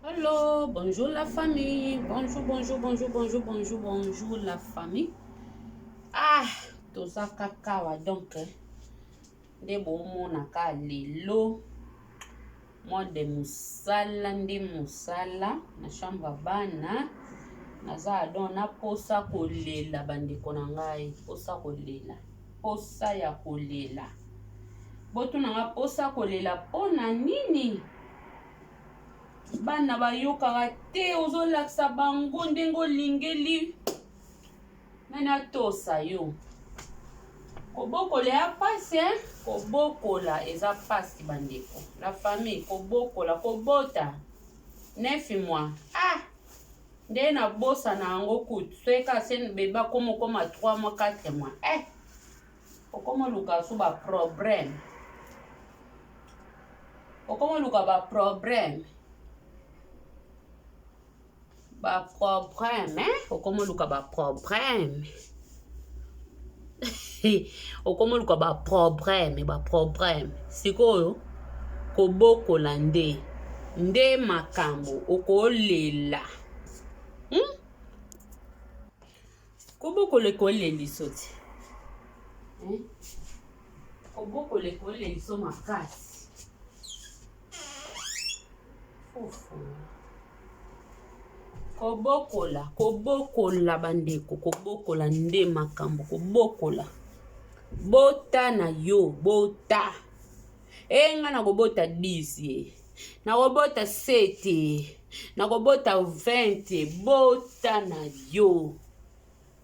Hello, bonjour la famille. Bonjour la famille. Ah, toza kakawa donc. Nde bomona ka lelo. Moi de musala ndi musala na chambre bana. Naza don na posa kolela bandeko na ngai, posa kolela. Posa ya kolela. Botu na nga posa kolela pona nini? Bana bayokaka te ozolakisa bango ndenge olingeli nani atosa yo kobokola ya pasi kobokola eza pasi bandeko la famille kobokola kobota 9 mois nde na bosa na yango kutu soyeka sen beba koma 3 mois 4 mois okoma luka so ba problème okomoluka ba problème okomoluka ba problème sikoyo kobokola nde makambo okolela kobokola koleliso ti kobokola koleliso makasi kobokola bandeko kobokola nde makambo kobokola bota na yo bota nga na kobota 10 na kobota 7 na kobota 20 bota na yo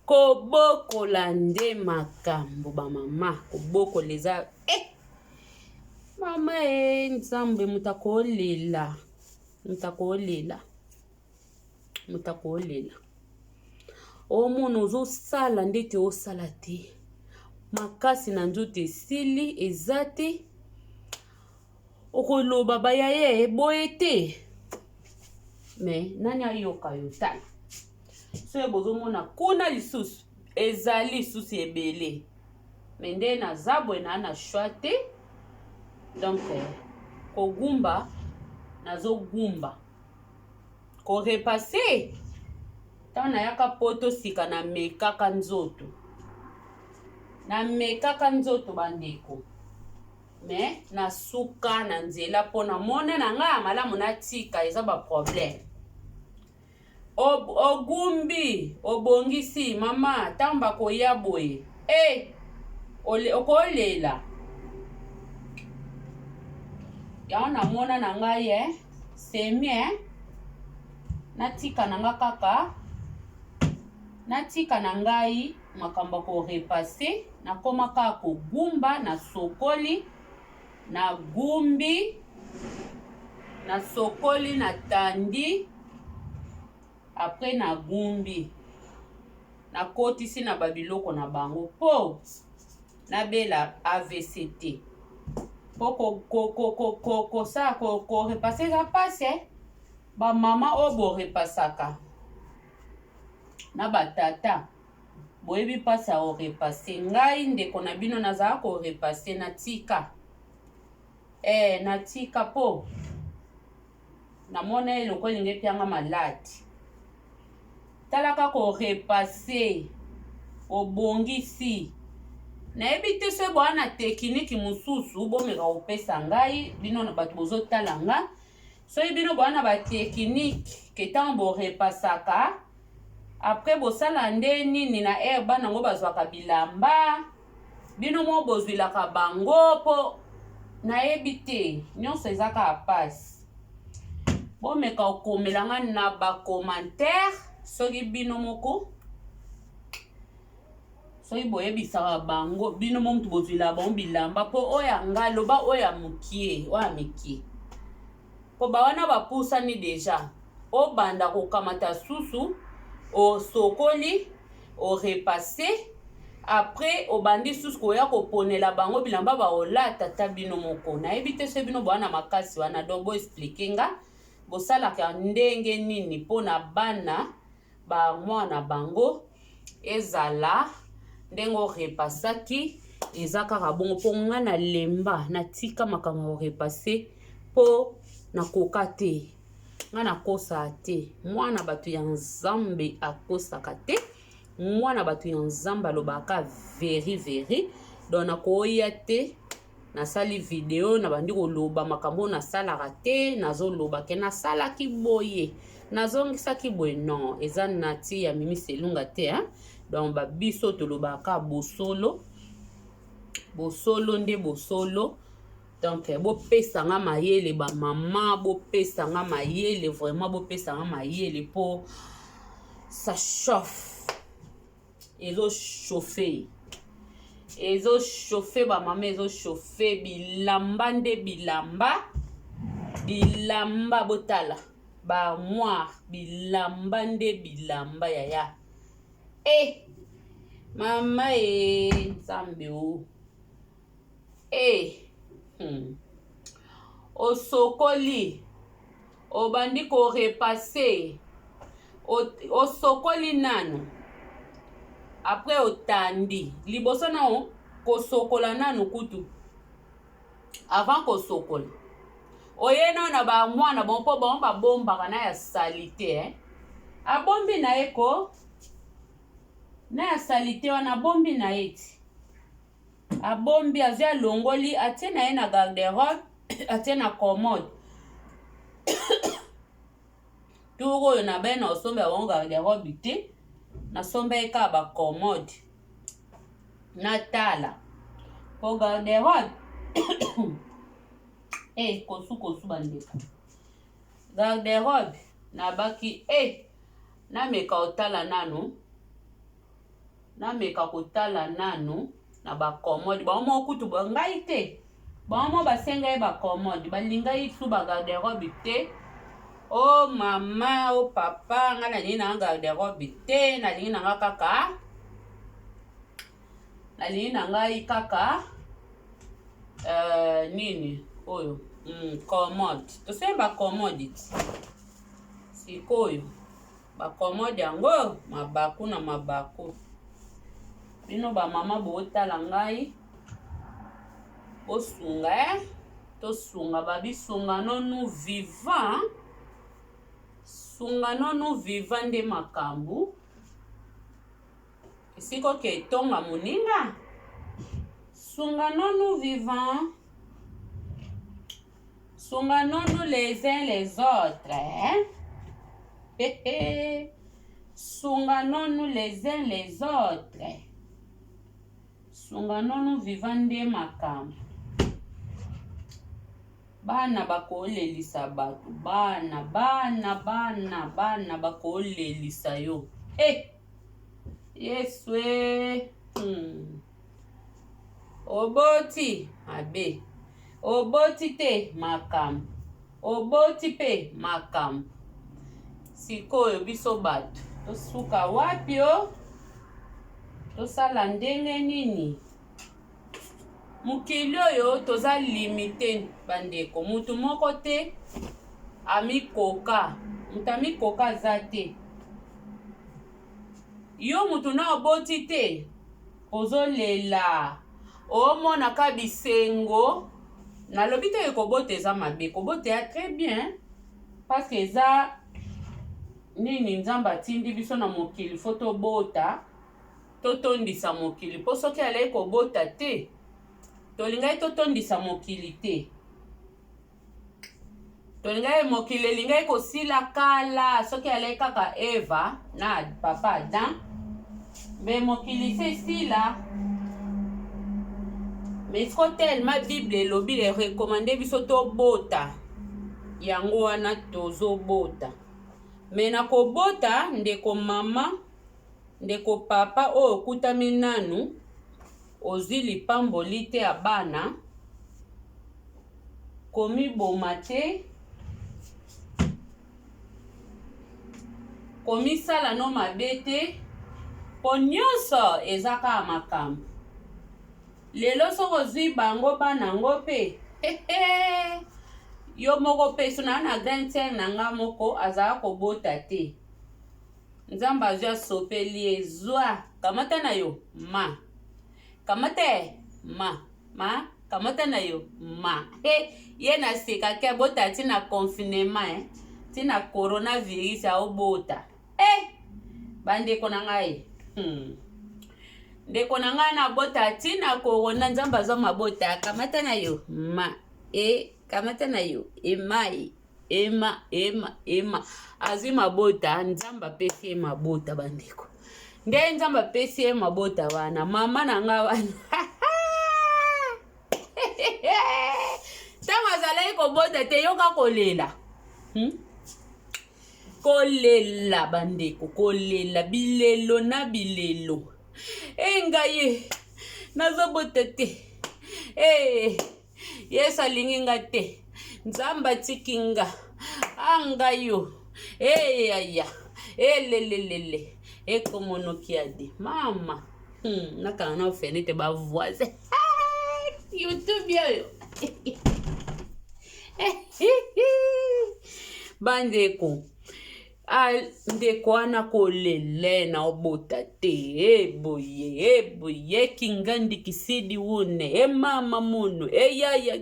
kobokola nde makambo bamama kobokola eza mama nzambe mutakolela omona ozosala ndete osala te makasi na nzoto esili eza te okoloba bayaye boye te me nani ayoka yo tala soki bozomona kuna lisusu ezali lisusu ebele me nde naza boye na shwa te donc kogumba nazogumba korepase ntango nayaka poto sika na mekaka nzoto bandeko me nasuka na nzela mpona mone na ngai ya malamu natika eza baproblème ogumbi obongisi mama ntango bakoya boye okolela yango namona na ngai semi natika na nga kaka natika na ngai makambo korepase nakoma kaka kogumba na sokoli na gumbi na sokoli na tandi après na gumbi nakotisi na babiloko na bango po nabela AVCT po kosala korepase eza pasi bamama oyo borepasaka na batata boyebi mpasi ya korepase ngai ndeko na bino nazala korepase natika po namona eloko elingi epianga maladi talaka korepase obongisi nayebi te so boya na tekiniki mosusu bomeka kopesa ngai bino na bato bozotala nga soki bino boya na batekinike ke ntango borepasaka apres bosala nde nini na bana yango bazwaka bilamba bino mo bozwilaka bango po nayebi te nyonso eza kaka pasi bomeka kokomela nga na bacommentaire soki bino moko soki boyebisaka bango bino mo mutu bozwila bango bilamba po oyo nga loba oyo ya mikie po bawana bapusani deja obanda kokamata susu osokoli orepase après obandi susu koya koponela bango bilamba baolata ta bino moko nayebi te so bino boana makasi wana donc boexplike nga bosalaka ndenge nini mpona bana bamwana bango ezala ndenge orepasaki eza kaka bongo mpo nga na lemba natika makambo orepase po nakoka te ngana kosa te mwana bato ya nzambe akosaka te mwana bato ya nzambe alobaka veri donc nakoya te nasali video na bandi koloba makambo nasalaka te nazoloba ke nasalaki boye nazongisaki boye non eza nati ya Mimi Selunga te donc babiso tolobaka bosolo nde bosolo. Donc bopesanga mayele ba mama bopesanga mayele vraiment bopesanga mayele po ça chauffe ezo chauffer ba mama ezo chauffer bilamba nde bilamba botala ba moi bilamba nde bilamba yaya mama nzambe o osokoli obandi ko repasser osokoli nanu après otandi liboso na kosokola nanu kutu avant kosokola oye na ba mwana bon po bon ba bombaka na ya salite abombi na eko na ya salite wana bombi na eti abombi azia longoli atie na ye na garde-robe atie na commode turo oyo na baye na osombe ya bango garde-robe te na sombe eka ba commode na tala po garde-robe kosu bandeko garde-robe na baki na meka otala nanu na ba commode ba mo kutu ba ngai te ba mo basenga ye ba commode balinga itu ba garde-robe te oh mama oh papa nga na nina garde-robe te na lingi na ngai kaka nini oyo commode tosemba commode sikoyo ba commode yango mabaku na mabaku bino ba mama botala ngai bosunga tosunga babisunga nonu vivant sunga nonu vivant nde makambu esiko ke tonga moninga sunga nonu vivant sunga nonu les uns les autres sunga nonu les uns les autres sunga nonu vivant nde makambu bana bakolelisa bato bana bakolelisa yo yesu oboti abe oboti te makambu oboti pe makambu sikoyo biso bato tosuka wapi o tosala ndenge nini mukili oyo toza limite bandeko mutu moko te amikoka mutu amikoka za te yo mutu na oboti te ozolela omonaka bisengo nalobi te kobota eza mabe kobota ya très bien parce que eza nini nzambe atindi biso na mokili fo tobota totondisa mokili po soki alai kobota te tolingai totondisa mokili te tolingai mokili elingai kosila kala soki alai kaka Eva na papa Adam me mokili se sila mais siko tellement Bible elobi le recommande biso tobota yango wana tozobota me na kobota ndeko mama ndeko papa oyo okutami nanu ozwi lipamboli te ya bana komiboma te komisala no mabe te po nyonso eza kaka makambo lelo soko ozwi bango bana ngo pe yo moko pe so na grand sœur na nga moko azala kobota te nzambe azwi asopeli ezwa kamata na yo ma kamata ma kamata na yo ma ye na seka ke bota ti na confinement tina coronavirus ya obota. Bandeko na ngai. Ndeko na ngai na bota tina corona nzamba za mabota kamata na yo kamata na yo ema azwi mabota nzamba pesi mabota bandeko. Nde nzamba pesi mabota wana mama na nga wana. Tama zalai ko bota te yoka kolela. Kolela bandeko, kolela bilelo na bilelo. Ngaye nazobota te. Yes alingi nga te. Nzamba tikinga. Angayo. Aya. Lelelele. Komonokiade. Mama. Naka na ofenite ba voisin. YouTube yo. Bandeko. Ndeko ana kolele na obota te. Boye kingandi kisidi wune. Mama muno. Yaya.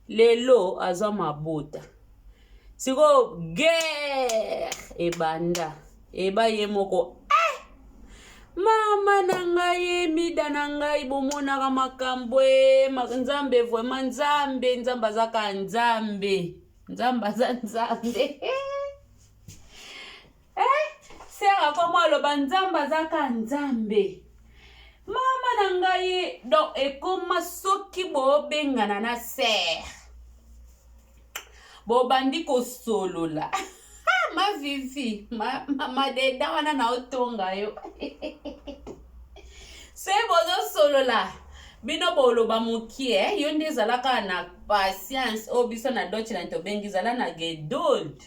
Lelo azwa mabota. Siko guerre ebanda. Eba ye moko. Mama na ngai mida na ngai bomona ka makambo nzambe vraiment nzamba zaka nzambe. Nzamba za nzambe. Sera koma loba nzamba zaka nzambe. Mama na ngai do ekoma soki bobengana na ser. Bobandi ko solola. Ma vivi, ma deda wana na otonga yo. Se bozo solola. Bino boloba mukie, yo nde zalaka na patience obiso na Deutschland to bengi zala na geduld.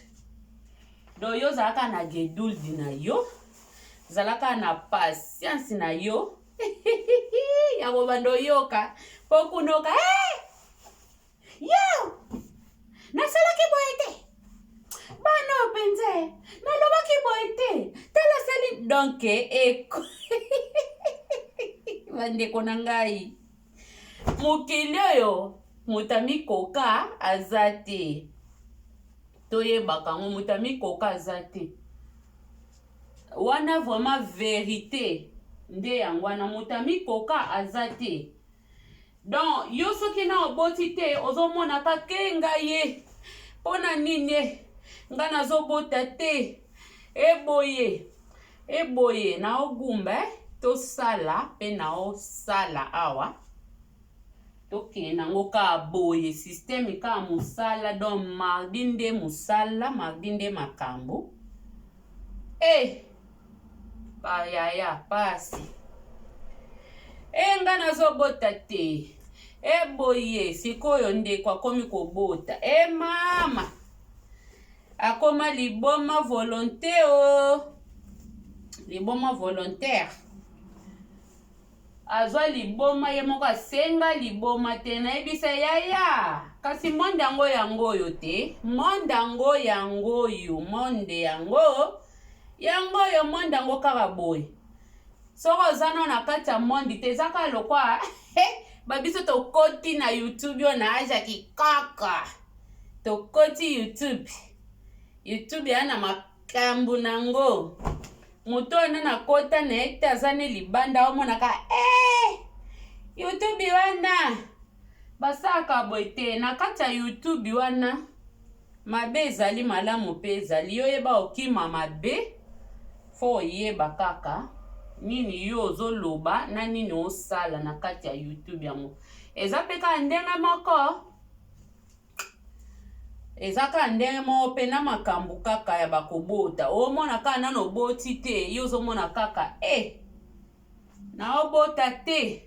Do yo zalaka na geduld na yo. Zalaka na patience na yo. Ya bobando yoka. Pokunoka. Yo! Nasalaki boete. Bano penze. Nalobaki boete. Tala sali. Donc, bandeko na ngai. Mokili oyo mutami koka azate. Toyebaka ngo mutami koka azate. Wana vraiment vérité. Nde yango wana mutami koka azate. Donc yo soki na oboti te ozomona ka kenga ye. Pona nini nga nazobota te. Eboye na ogumba to sala pe na o sala awa. Toke na ngoka boye système ka musala don mardinde musala mardinde makambo. Yaya pasi. Nga nazobota te. Boye sikoyo ndeko akomi kobota. Mama. Akoma liboma volonté liboma volontaire. Azwa liboma ye moko asenga liboma te na ebisa yaya. Kasi monde yango yo te. Monde yango yo kaka boye. Soko zano na kati ya monde te zaka lokwa. Babiso to koti na YouTube yo na aja kikaka. To koti YouTube. YouTube yana makambu nango. Muto na kota na ekta zane libanda omona ka YouTube wana basaka boite na kati ya YouTube wana mabe ezali malamu pe ezali yo yeba okima mabe fo yeba kaka nini yo ozoloba na nini osala na kati ya YouTube yango eza peka ndenge moko ezaka ndenge mo pe na makambu kaka ya bakobota omona ka nano boti te yo zomona kaka na obota te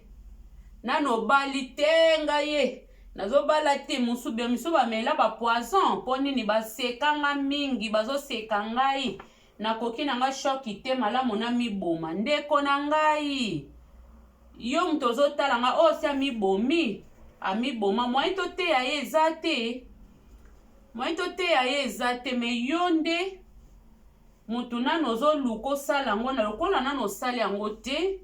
nano bali te ngaye nazobala te musube misuba mela ba poison poni ni basekanga mingi bazoseka ngai nakoki na nga shoki te malamu na miboma ndeko na ngai yo mtozo tala nga osia mibomi amiboma mwaito te ya ezate Mwaito te ya ezate me yonde mutu nano zo luko sala ngo na lokola nano sali yango te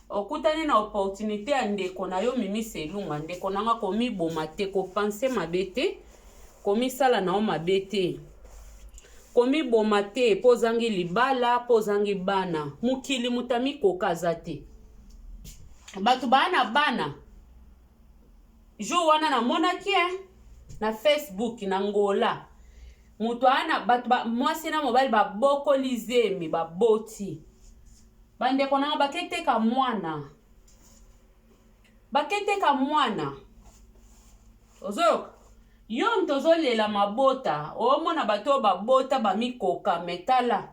okutani na opportunité ya ndeko na yo mimi selunga ndeko nanga komiboma te ko penser mabe te komisala na o mabe te, komiboma te po ozangi libala, po ozangi bana. Mokili mutu amikoka aza te. Bato bana bana jour wana namonaki na Facebook na Ngola, mutu ana bato mwasi na mobali babokoli zemi baboti. Bandeko nanga baketeka mwana, baketeka mwana. Ozoyoka yo mtozolela mabota omona bato babota bamikoka metala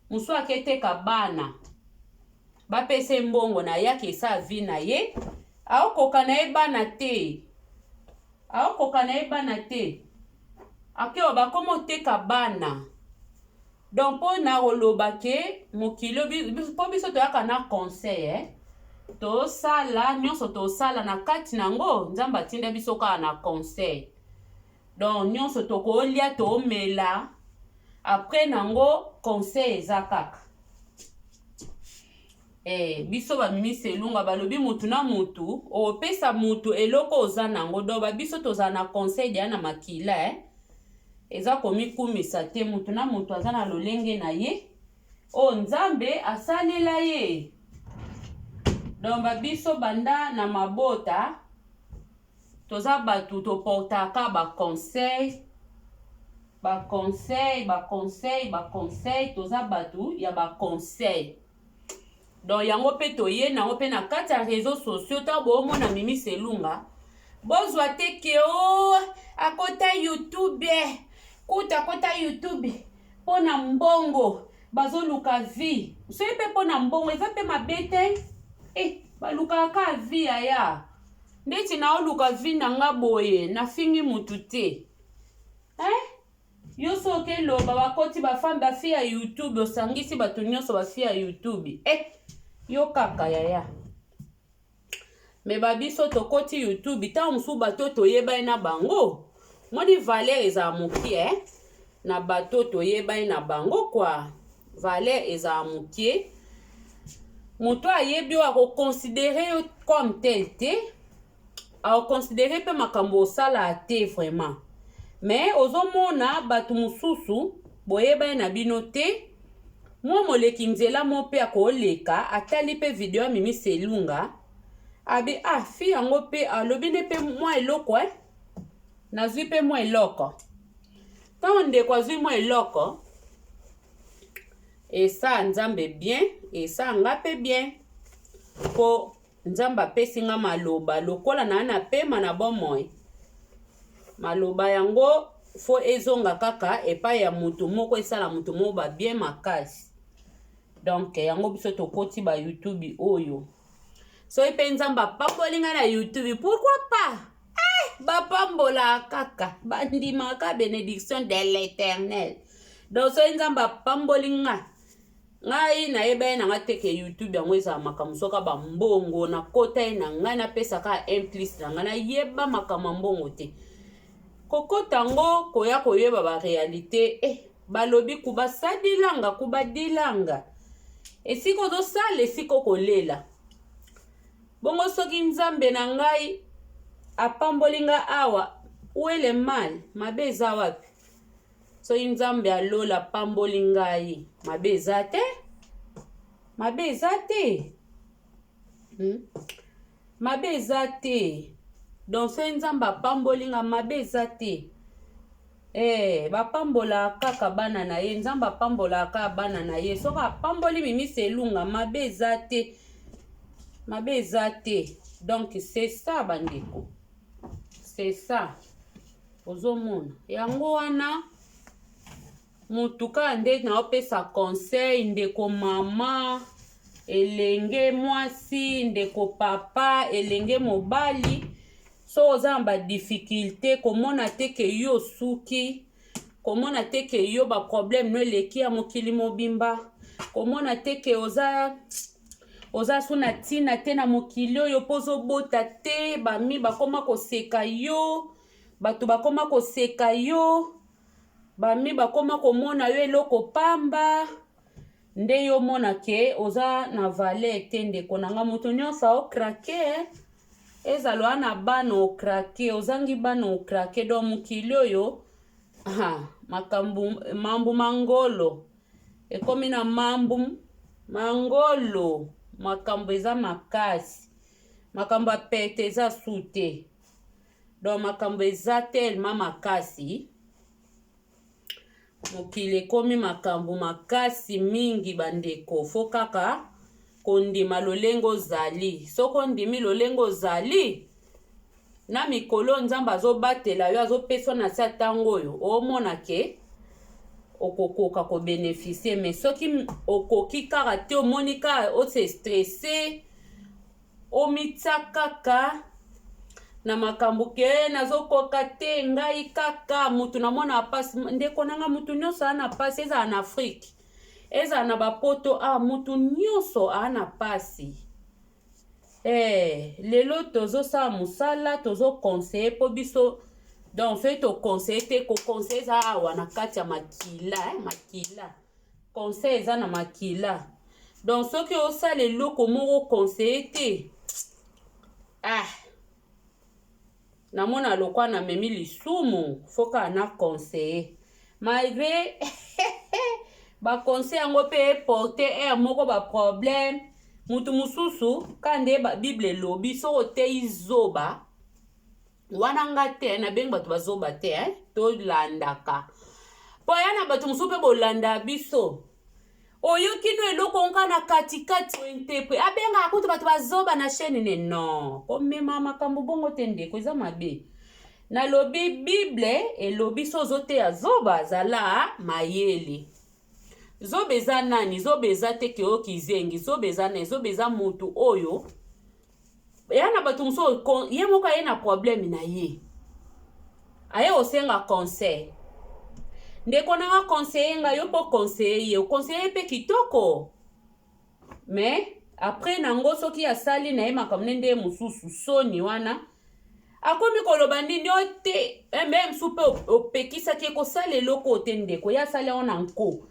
musu aketeka bana bapese mbongo na yaki esa vi na ye aokoka na ye bana te, aokoka na ye bana te, akewa bakomo teka bana. Donc po na oloba ke mokilo po biso toyaka na conseil tosala nyonso tosala na kati nango Nzambe atinda biso kaka na conseil. Donc nyonso tokolia tomela après nango conseil eza kaka. Biso bamimi selunga balobi mutu na mutu opesa mutu eloko oza nango. Donc biso toza na conseil dia na makila eza komikumisa te, mutu na mutu aza na lolenge na ye o Nzambe asalela ye. Donc biso banda na mabota toza batu toportaka ba conseil, toza batu ya ba conseil. Donc yango pe toye nango pe na kati ya réseaux sociaux ta bomona mimi selunga bozwa te ke akota YouTube, kuta kota YouTube pona mbongo bazoluka vi. Soye pe pona mbongo eza pe mabete baluka ka vi aya. Ndeti na oluka vi nanga boye na fingi mutu te. Yo soke loba bakoti bafambe bafi ya YouTube osangisi batu nyonso bafi ya YouTube. Yo kaka yaya. Me babiso tokoti YouTube ta musu bato toyeba na bango. Moni valeur eza mukie na bato toyeba na bango kwa. Valeur eza mukie. Muto ayebi wa ko considérer comme tel te. A considérer pe makambo osala te vraiment. Mais ozomona batu mususu boyeba na bino te. Mwa moleki nzela mo pe akoleka atali pe video ya mimi selunga. Abi fi yango pe alobi ne pe mwa eloko nazwi pe mwa eloko. Tango ndeko azwi mwa eloko esa Nzambe bien, esa nga pe bien. Po Nzambe apesi nga maloba lokola na pema na bomoi. Maloba yango fo ezonga kaka epai ya mutu moko esala mutu mo ba bien makasi. Donc yango biso tokoti ba YouTube oyo. So epe Nzambe apambolinga na YouTube, pourquoi pas? Bapambola kaka bandimaka bénédiction de l'Éternel. Donc so Nzambe apambolinga ngai na yeba na ngateke YouTube yango eza makambo soka ba mbongo na kota na ngai na pesa ka implice na ngai na yeba makambo mbongo te. Kokota ngo koya koyeba ba réalité balobi kuba sadilanga kuba dilanga. Esiko do sale esiko kolela. Bongo soki Nzambe na ngai apambolinga awa uele mal mabeza wapi. So Nzambe alola pambolinga yi mabeza te. Mabeza te. Mabeza te. Donc so Nzambe apambolinga mabeza te. Bapambola kaka bana na ye. Nzambe apambola kaka bana na ye. Soka apamboli mimi selunga mabeza te. Mabeza te. Donc c'est ça bandeko. C'est ça. Ozomona. Yango wana mutuka nde na opesa conseil ndeko mama, elenge mwasi, ndeko papa, elenge mobali. So ozamba difficulté komona teke yo suki, komona teke yo ba problème no leki ya mokili mobimba, komona teke oza suna tina te na mokili oyo pozo bota te, bami bakoma koseka yo, batu bakoma koseka yo, bami bakoma komona yo eloko pamba, nde yo mona ke oza na valeur te ndeko nanga mutu nyonso o krake ezalo na bana o krake ozangi bana o krake do mokili oyo mambu mangolo ekomi na mambu mangolo makambo eza makasi makambo ya pete eza su te donc makambo eza tellement makasi mokili ekomi makambo makasi mingi bandeko fo kaka kondima lolenge ozali soko ondimi lolenge ozali na mikolo nzambe azobatela yo azopeswa na se atango oyo omona ke okokoka kobeneficie mais soki okoki kaka te omoni kaka ose stresse omitsa kaka na makambo ke nazokoka te ngai kaka mutu namona pasi ndeko nanga mutu nyonso ana pasi ezala na Afrique ezala na bapoto mutu nyonso ana pasi lelo tozosala mosala tozokonseye mpo biso donc soki tokonseye te kokonseye eza awa na kati ya makila makila conseil eza na makila donc soki osala eloko moko konseye te namona lokwa na memi lisumu foka na conseiller malgré ba conseil yango pe porter moko ba problème mutu mususu kande ba bible lobi so otei zoba wana nga te na bengi bato bazoba te to landaka po yana bato mususu pe bolanda biso oyoki no eloko nka na katikati wentepe abenga akutu bato bazoba na chaîne ne non komema makambo bongo te ndeko eza mabe nalobi bible elobi so zote ya zoba zala mayele zoba eza nani zoba eza te ke okizengi zoba eza nani zoba eza mutu oyo yana bato mususu ye moko aye na problème na ye aye osenga conseil ndeko nanga conseiller nga yo po conseiller conseiller pe kitoko mais après nango soki asali na ye makambo nde mususu soni wana akomi koloba nini ote même supe opekisaki ekosala eloko te ndeko ye asali yango na nko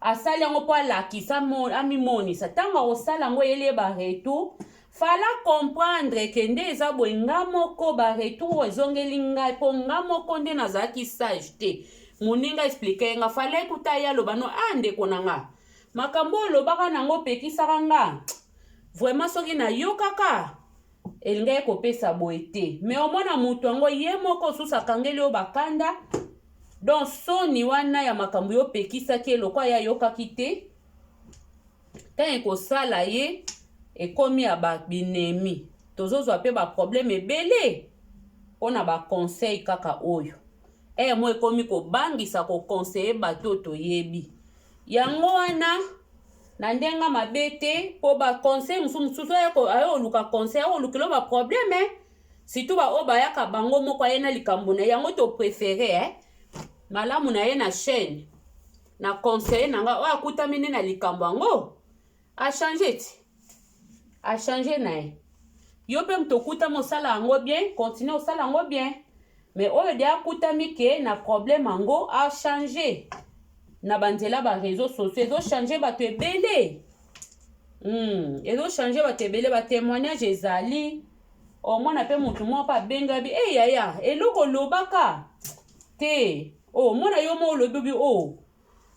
asali yango mpo alakisa amimonisa ntango akosala yango eyeli baretour fala comprendre ke nde eza boye nga moko baretour ezongeli ngai mpo nga moko nde nazalaki sage te moninga explike nga fala ekuta ye aloba no ndeko na nga makambo olobaka nango opekisaka nga vraiment soki nayokaka elinga ekopesa boye te mais omona mutu yango ye moko susu akangeli yo bakanda donc soni wana ya makambo yo opekisaki eloko ya yokaki te ntango ekosala ye ekomi ya babinemi tozozwa pe baproblème ebele mpona baconseil kaka oyo mo ekomi kobangisa kokonseye bato toyebi yango wana na ndenga mabe te mpo baconseil mosusu ayo oluka conseil ayo olukilo baproblème surtout baoyo bayaka bango moko aye na likambo na yango topréféré malamu na ye na chaîne na conseiller nanga oyo akutami nde na likambo yango achange ti achange na ye yo mpe moto okutami osala yango bien continue osala yango bien mais oyo de akutami ke na problème yango achange na banzela ba réseaux sociaux ezochange bato ebele ezochange bato ebele batémoignage ezali omona mpe motu moko abengabi yaya eloko olobaka te mona yo mo olobi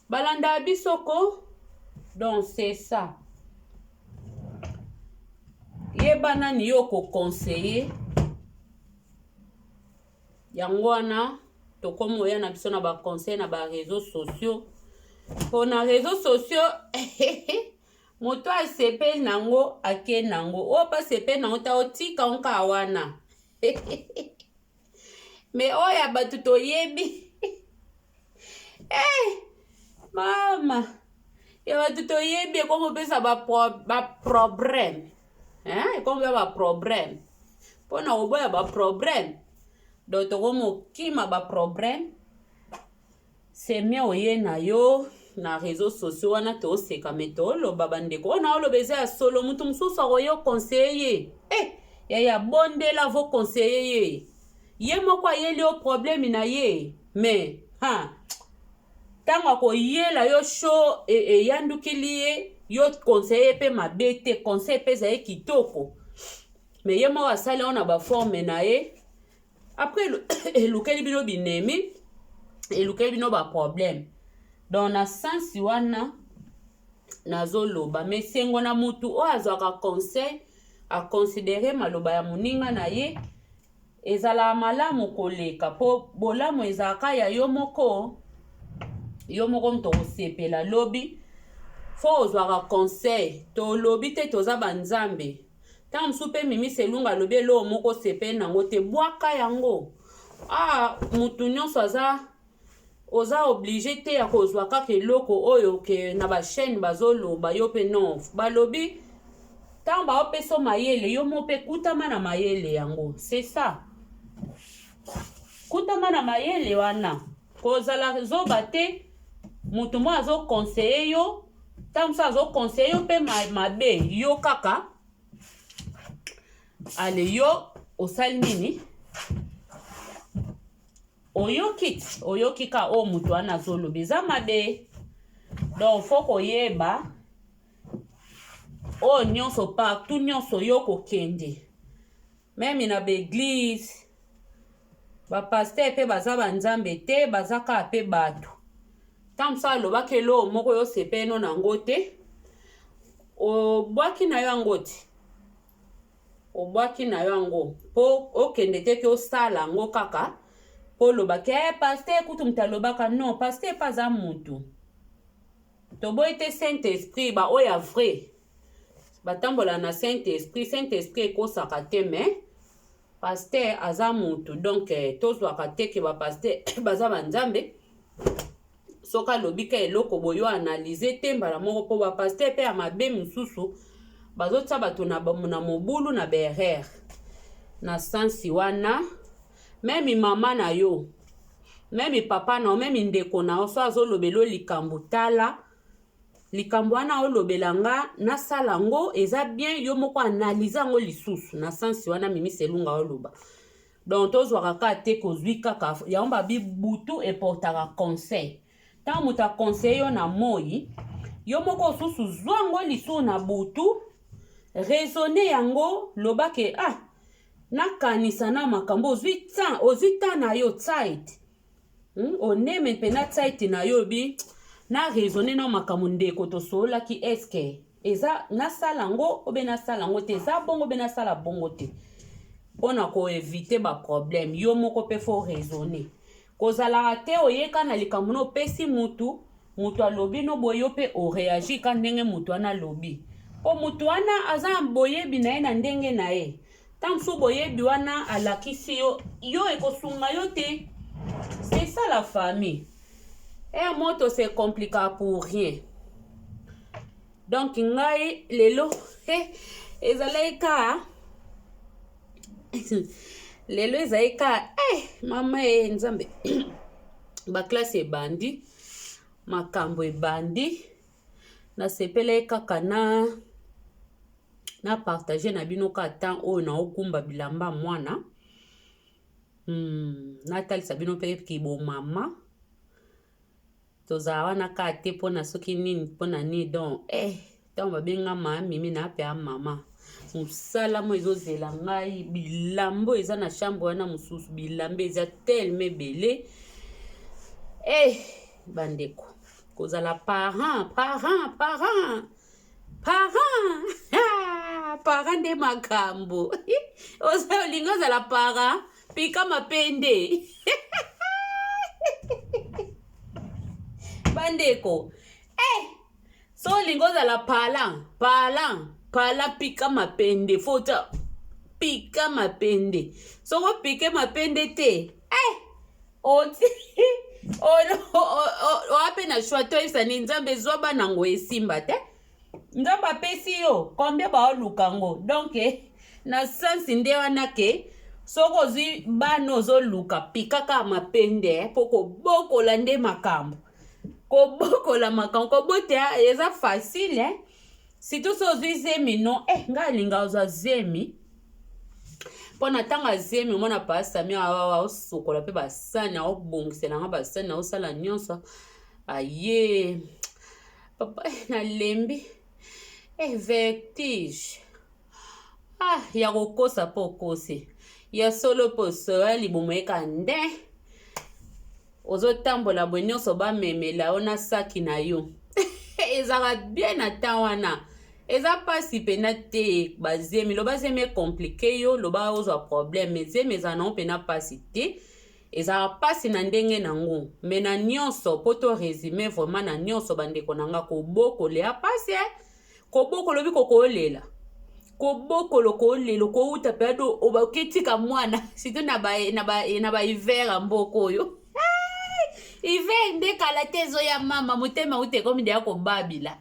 balanda bisoko donc c'est ça yeba nani yo koconseiller yango wana tokomi oya na biso na baconseil na baréseaux sociaux mpo na réseaux sociaux moto asepeli nango ake nango oyo mpa sepeli nango ta otika onka wana mais oyo ya bato toyebi mama ya bato toyebi ekomopesa baproblème ekomopesa baproblème mpo na koboya baproblème donc tokomokima baproblème semia oye na yo na réseaux sociaux wana toseka me toloba bandeko oyo na oloba eza ya solo mutu mosusu akoyo conseiller yaya bondela vo conseiller ye moko ayeli yo problème na ye mais ntango akoyela yo sho eyandukili ye yo conseiller mpe mabe te conseil mpe ezali kitoko mais ye moko asali oyo na baforme na ye après elukeli bino binemi eluke bino ba problème. Donc na sens wana nazoloba mais sengo na mutu o azwaka conseil a considérer maloba ya moninga na ye ezala malamu koleka po bolamu ezalaka ya yo moko mto kosepela lobi fo ozwaka conseil to lobi te toza banzambe ta mosu mpe mimi selunga lobi elo moko sepele nango te bwaka yango mutu nyonso oza obligé te ya kozwa kaka eloko oyo ke na bachaîne bazoloba yo mpe non balobi ntango baopesa mayele yo mo mpe kutama na mayele yango c'est ça kutama na mayele wana kozala zoba te mutu mo azokonseye yo ntango mosu azokonseye yo mpe mabe yo kaka ale yo osali nini oyoki ka o mutu wana azoloba eza mabe. Donc fo koyeba o nyonso partout nyonso yo kokende meme na baeglise bapaster mpe baza banzambe te baza kaka mpe bato ntango mosu alobaki elo moko yo sepeno nango te obwaki na yo yango te obwaki na yo yango mpo okende te ke osala yango kaka po lobaki paster kutu mutu alobaka non paster epa aza mutu toboyi te saint esprit baoyo ya vrai batambola na saint esprit ekosaka te mais paster aza mutu donc tozwaka te ke bapaster baza banzambe soki alobi ka eloko boyo analyse te mbala moko mpo bapaster mpe ya mabe mosusu bazotia bato na mobulu na berere na sansi wana memi mama na yo memi papa na yo memi ndeko na yo so azolobela likambo tala likambo wana olobela nga nasala ngo eza bien yo moko analyse yango lisusu na sansi wana mimi selunga oloba. Donc tozwaka kaka te kozwi kaka yango babi butu eportaka conseil ntango moto aconseille yo na moi yo moko susu zwa yango lisusu na butu raisonne yango lobake nakanisa na makambo ozwi ta na yo zeit oneme mpe na zeit na yo bi na raisonne na makambo ndeko tosolaki eske eza nasala ngo obe nasala ngo te eza bongo obe nasala bongo te mpona koevite baproblème yo moko mpe fo raisonne kozalaka te oyeka na likambo no opesi mutu alobi no boye yo mpe oreagi ka ndenge mutu wana alobi po mutu wana aza boyebi na ye na ndenge na ye ntango mosu boyebi wana alakisi yo ekosunga yo te. C'est ça la famille. Et moto se compliqué pour rien. Donc ngai lelo ezalaika lelo ezaika mama nzambe ba classe ebandi makambo ebandi na sepele kaka na partager na bino ka temps oyo na okumba bilamba mwana natalisa bino mpe kibo mama tozala wana ka te mpona soki nini mpona nini donc ntango babenga mimi na ape ya mama mosala mo ezozela ngai bilambo eza na chambre wana mosusu bilambo eza telme ebele bandeko kozala parent nde makambo olingi ozala parent pika mapende bandeko so olingi ozala pala pika mapende fota pika mapende soko pike mapende te oti oape na shwa toyebisani nzambe zwa banango esimba te nzambe apesi yo kombie baoluka ngo donc na sansi nde wana ke soko ozwi bana ozoluka pikaka mapende mpo kobokola nde makambo kobotea eza facile surtout so ozwi zemi no nga alinga ozwa zemi mpona ntango azemi omona pasami aosukola mpe basani aobongisela nga basani aosala nyonso aye papa nalembi vertige ya kokosa mpo okose ya solo poso ya libumu eka nde ozo tambola boye nyonso bamemela ona saki na yo ezaka bien na temps wana eza pasi pena te bazemi loba zemi compliqué yo loba ozwa problème mais zemi eza na pena pasi te ezaka pasi na ndenge nango mais na nyonso po to résumer vraiment na nyonso bandeko nanga kobokolo ya pasi kobokolo bi kokolela kobokolo kolelo kouta pedo obaketika mwana surtout na ba hiver mboko oyo hiver nde kala tezo ya mama mutema ute komi nde yako babila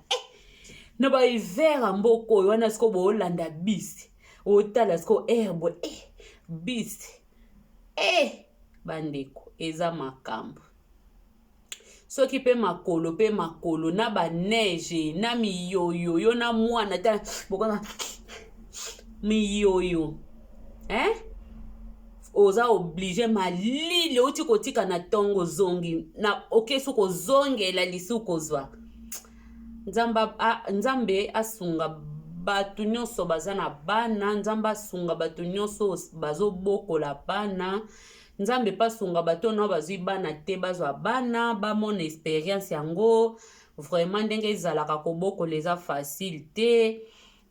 na ba hiver mboko oyo wana siko bolanda bis otala siko herbe bis bandeko eza makambo soki pe makolo na ba neige na miyoyo yo na mwana ta bokona miyoyo oza oblige malile uti kotika na tongo zongi na okesu kozongela lisu kozwa nzambe asunga batu nyonso baza na bana nzambe asunga batu nyonso bazobokola bana nzambe pasunga bato no bazwi bana te bazwa bana bamona expérience yango vraiment ndenge ezalaka kobokola eza facile te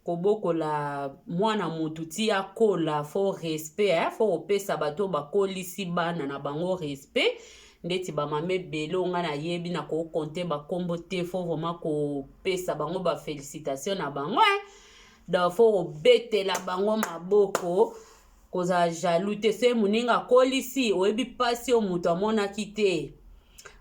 kobokola mwana mutu ti akola fo respect fo opesa bato bakolisi bana na bango respect ndeti bamama ebele onga na yebi na kokonte bakombo te fo vraiment kopesa bango bafélicitation na bango donc fo obetela bango maboko koza jaloux te se muninga kolisi oyebi pasi o mutu amonaki te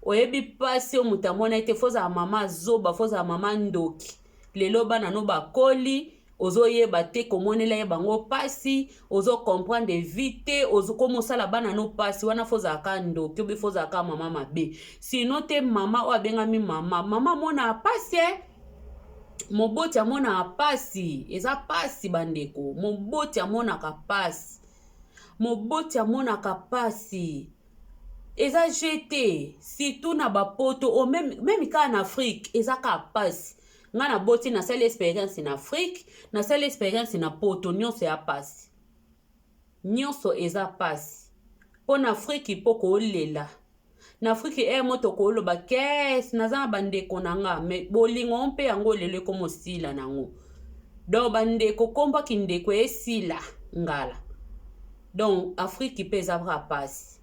oyebi pasi o mutu amonaki te foza mama zoba foza mama ndoki lelo bana no bakoli ozoyeba te komonela ye bango pasi ozo comprendre vite ozo komosala bana no pasi wana fozaka ndoki obi fozaka mama mabe sino te mama o abengami mama mona pasi moboti amona pasi eza pasi bandeko moboti amonaka pasi moboti amonaka pasi eza jeté surtout na bapoto o même ka na Afrique eza ka pasi nga na boti na sale expérience na Afrique na sale expérience na poto nyonso ya pasi nyonso eza pasi po na Afrique poko olela na Afrique moto ko loba kes naza bandeko nanga me bolingo mpe yango lelo ko mosila nango donc bandeko komba kindeko esila ngala donc Afrique pesa pasi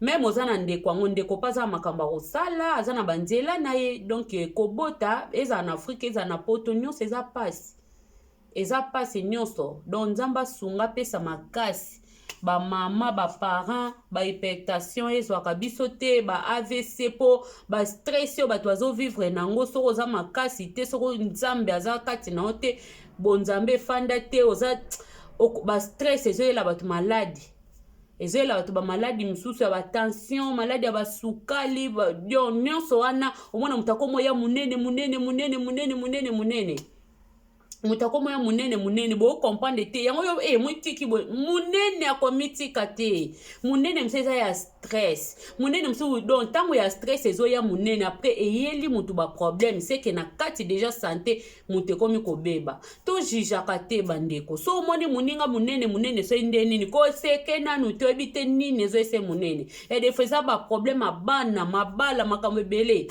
même ozana ndeko yango ndeko paza makamba kosala azana banzela na ye donc kobota eza na Afrique eza na poto nyonso eza pasi nyonso donc nzamba sunga pesa makasi ba mama ba parents ba hypertension ezwaka biso te ba AVC po ba stress yo bato azo vivre nango soko oza makasi te soko nzambe aza kati na ote bonzambe fanda te oza ba stress ezoyela bato maladi ezoyela bato ba maladi misusu ya ba tension maladi ya basukali nyonso wana omona mutakomo ya munene mutakomo ya munene bo comprendre te yango yo mutiki bo munene akomitika te munene mseza ya stress munene msu donc tango ya stress ezo ya munene après eyeli mutu ba problème c'est que na kati déjà santé mutu komi kobeba to jijaka te bandeko so moni muninga munene so inde nini ko seke nanu to ebite nini ezo ese munene et des fois ba problème abana mabala makambo ebele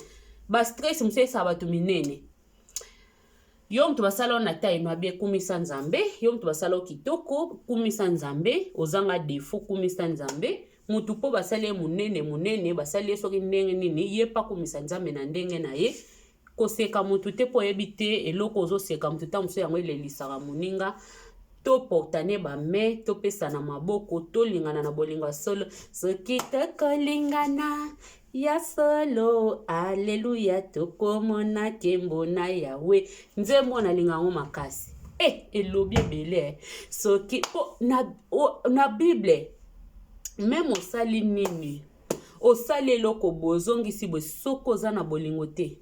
ba stress msesa batu minene yo mtu basala na taino abie kumisa nzambe yo mtu basala kitoko kumisa nzambe ozanga defo kumisa nzambe mutu po basale munene basale soki ndenge nini ye pa kumisa nzambe na ndenge na ye koseka mutu te po yebite eloko ozoseka mutu ta muso yango elelisaka muninga to portane ba me to pesa na maboko to lingana na bolingo solo soki tokolingana ya solo alleluya tokomona kembo na yawe nzembo na lingango makasi elobi ebele soki po na bible même osali nini osali eloko bozongisi bwe soko za na bolingo te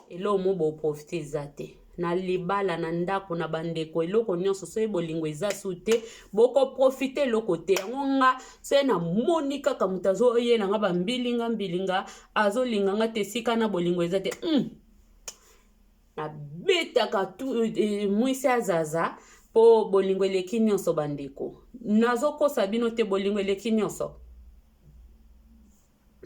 elo mo bo profite eza te na libala na ndako na bandeko eloko nyonso so bolingo eza sute boko profite eloko te yango nga so na moni kaka mutu azoyela nga bambilinga azolinga nga te sika na bolingo eza te na betaka mwisi azaza po bolingo eleki nyonso bandeko nazokosa bino te bolingo eleki nyonso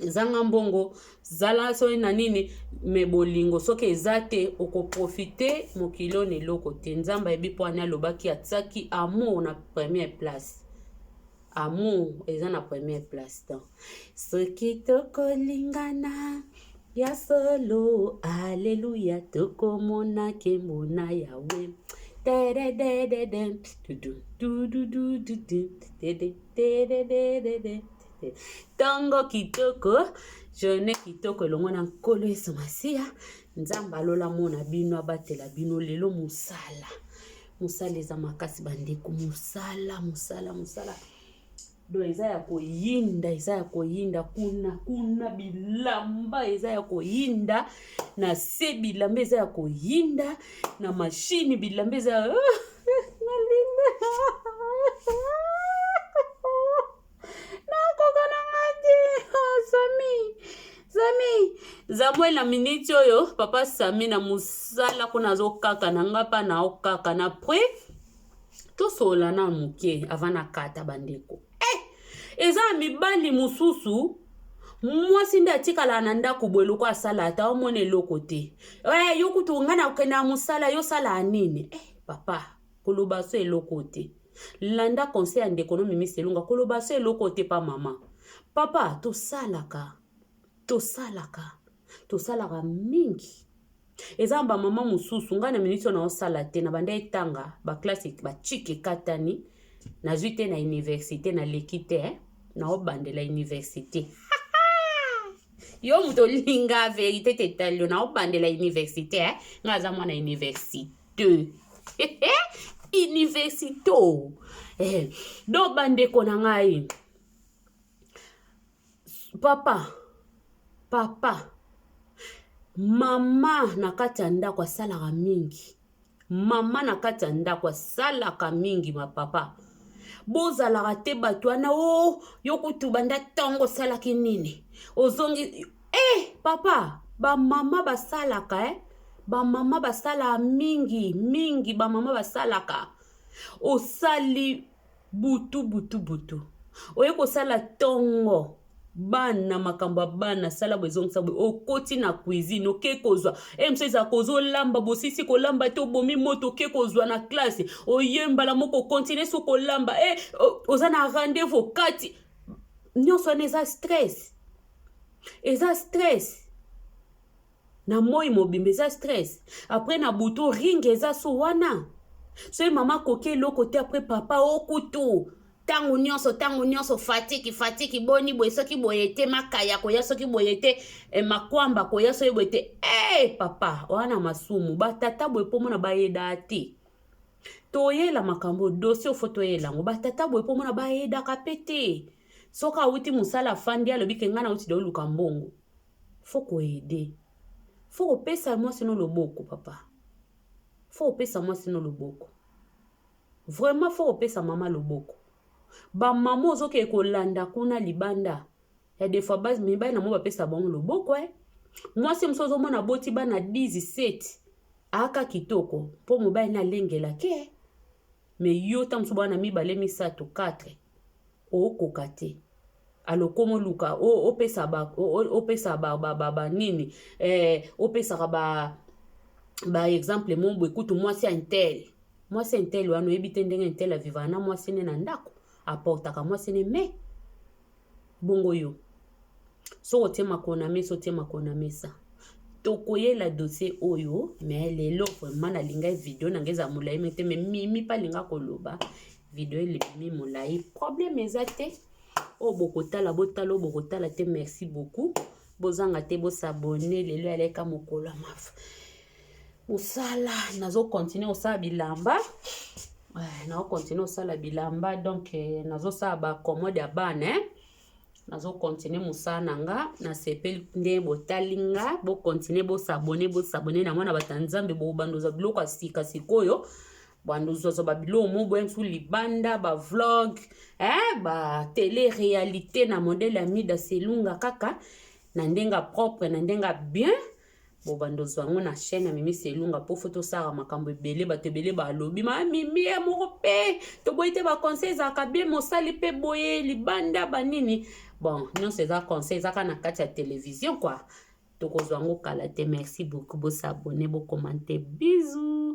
zanga mbongo zala so na nini me bolingo soki ezate oko profiter mokilo ne loko te nzamba ebi po ana lobaki atsaki amour na première place amour eza na première place donc soki tokolingana ya solo alleluya tokomona kembo na yawe tango kitoko jeune kitoko elongo na nkolo Yesu Masiya nzamba alola mona bino abatela bino lelo musala eza makasi bandeko musala do eza ya koyinda kuna bilamba eza ya koyinda na se bilamba eza ya koyinda na mashini bilamba eza Zamwe na miniti oyo papa Sami na musala kuna zo kaka na ngapa na okaka na pre to sola na muke avana kata bandeko eza mibali mususu mwasi nda tikala na ndako bweluko asala ata omone loko te yokutu ngana okena musala yo sala nini papa koloba so eloko te landa conseil ande ekonomi miselunga koloba so eloko te pa mama papa tosalaka mingi eza ba mama mususu ngana miniti na osala te na banda etanga ba classe ba chike katani na zute na université na lekite na obandela université yo muto linga vérité tetalio na obandela université ngaza mwana université universito do bandeko na ngai papa mama na kati ya ndako asalaka mingi ma papa bozalaka te bato wana yokutu banda ntongo osalaki nini ozongi papa bamama basalaka bamama basala mingi bamama basalaka osali butu oye kosala tongo bana makambo bana sala bezongisa okoti na cuisine oke kozwa mseza kozo lamba bosisi kolamba te obomi moto oke kozwa na classe oyembala moko continue so kolamba oza na rendez-vous kati nyonso eza stress na moi mobimba eza stress après na buto ring eza so wana so mama koke loko te après papa okutu tango nyonso fatiki boni boye soki boye te makaya koya soki boye te makwamba koya soki boye te papa wana masumu batata boye po mona bayeda te toyela makambo dossier ofo toyela ngo batata boye po mona bayeda kapete soka uti musala fandi alobi kenga na uti do luka mbongo foko aider foko pesa moi sino loboko papa foko pesa moi sino loboko vraiment foko pesa mama loboko ba mama ozoke kolanda kuna libanda ya des fois base mibali na mo bapesa bango loboko mwasi msozo mona boti bana 17 aka kitoko po mobali na lengela ke me yota mso bana mibale misato 4 okoka te alokomo luka opesa ba nini opesa ba exemple mombo ekutu mwasi intel wano ebite ndenge intel avivana mwasi ne na ndako aportaka mwasi ne me bongo yo so otema kona mesa tokoyela dossier oyo me lelo vraiment na linga video na ngeza mulai mete me mimi pa linga koloba video elimi mulai problème ezate bokotala botalo bokotala te merci beaucoup bozanga te bo s'abonner lelo aleka mokolo maf osala nazo continuer osala bilamba nazo continuer osala bilamba donc nazo sala ba commode ya bana nazo continuer musala nanga na sepel nde botalinga bo continuer bo s'abonner na mwana batanzambe bo bandoza biloko asika sikoyo bandoza ba biloko mo bo ensu libanda ba vlog ba télé réalité na modèle ya Mida Selunga kaka na ndenga propre na ndenga bien bo bandozo wango na chaîne ya Mimi Selunga po photo sara makambo ebele bato ebele ba lobi ma mimi moko pe to boyete ba conseils za kabie mosali pe boye libanda banini bon nyonso eza conseil ezaka na kati ya télévision quoi tokozwa yango kala te merci beaucoup bosabone bokomante bisous